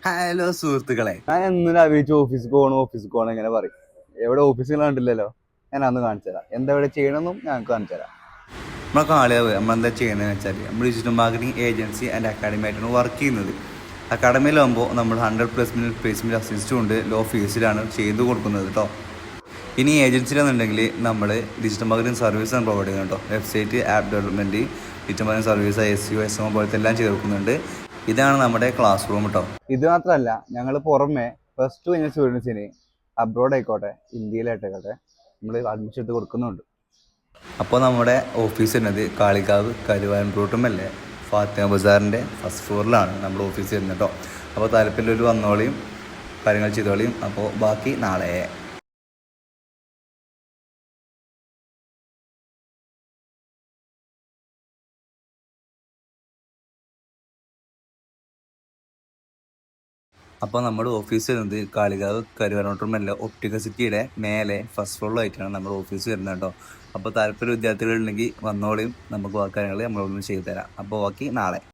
Hello സുഹൃത്തുക്കളെ, ഞാൻ എന്നും രാവിലെ ഓഫീസിൽ പോകണം ഇങ്ങനെ പറയും. എവിടെ ഓഫീസിൽ കണ്ടില്ലല്ലോ. ഞാൻ അന്ന് കാണിച്ചു തരാം എന്താ ഇവിടെ ചെയ്യണമെന്നും ഞങ്ങൾക്ക് കാണിച്ചു തരാം. നമ്മളെ കാളിയാവ് നമ്മളെന്താ ചെയ്യുന്നതെന്ന് വെച്ചാൽ നമ്മൾ digital marketing agency and academy ആയിട്ടാണ് വർക്ക് ചെയ്യുന്നത്. അക്കാഡമിയിലാകുമ്പോൾ നമ്മൾ 100+ പ്ലേസ്മെൻറ്റ് അസിസ്റ്റ് കൊണ്ട് ലോ ഫീസിലാണ് ചെയ്തു കൊടുക്കുന്നത് കേട്ടോ. ഇനി ഏജൻസിയിലാണെന്നുണ്ടെങ്കിൽ നമ്മൾ ഡിജിറ്റൽ മാർക്കറ്റിംഗ് സർവീസാണ് പ്രൊവൈഡ് ചെയ്യുന്നത് കേട്ടോ. Website, app development, digital marketing service, SEO, SMO പോലത്തെ എല്ലാം ചെയ്ത് കൊടുക്കുന്നുണ്ട്. ഇതാണ് നമ്മുടെ ക്ലാസ് റൂം കേട്ടോ. ഇത് മാത്രമല്ല, ഞങ്ങൾ പുറമെ +2 കഴിഞ്ഞ സ്റ്റുഡൻസിന് അബ്രോഡ് ആയിക്കോട്ടെ ഇന്ത്യയിലായിട്ടായിക്കോട്ടെ നമ്മൾ അഡ്മിഷൻ എടുത്ത് കൊടുക്കുന്നുണ്ട്. അപ്പോൾ നമ്മുടെ ഓഫീസ് വരുന്നത് കാളികാവ് കരുവാൻ റൂട്ടുമല്ലേ, ഫാത്തിമ ബസാറിൻ്റെ ഫസ്റ്റ് ഫ്ലോറിലാണ് നമ്മുടെ ഓഫീസ് വരുന്നത് കേട്ടോ. അപ്പോൾ താല്പര്യമുള്ളവർ വന്നോളിയും കാര്യങ്ങൾ ചെയ്തോളിയും. അപ്പോൾ ബാക്കി നാളെ. അപ്പോൾ നമ്മുടെ ഓഫീസ് വരുന്നത് കാളികാവ് കരുവാനോട്ടുമല്ല ഒപ്റ്റിക്കൽ സിറ്റിയുടെ മേലെ ഫസ്റ്റ് ഫ്ലോറിലായിട്ടാണ് നമ്മുടെ ഓഫീസ് വരുന്നത് കേട്ടോ. അപ്പോൾ താല്പര്യ വിദ്യാർത്ഥികളുണ്ടെങ്കിൽ വന്നോളിയും, നമുക്ക് കാര്യങ്ങൾ നമ്മളൊന്നും ചെയ്തു തരാം. അപ്പോൾ ബാക്കി നാളെ.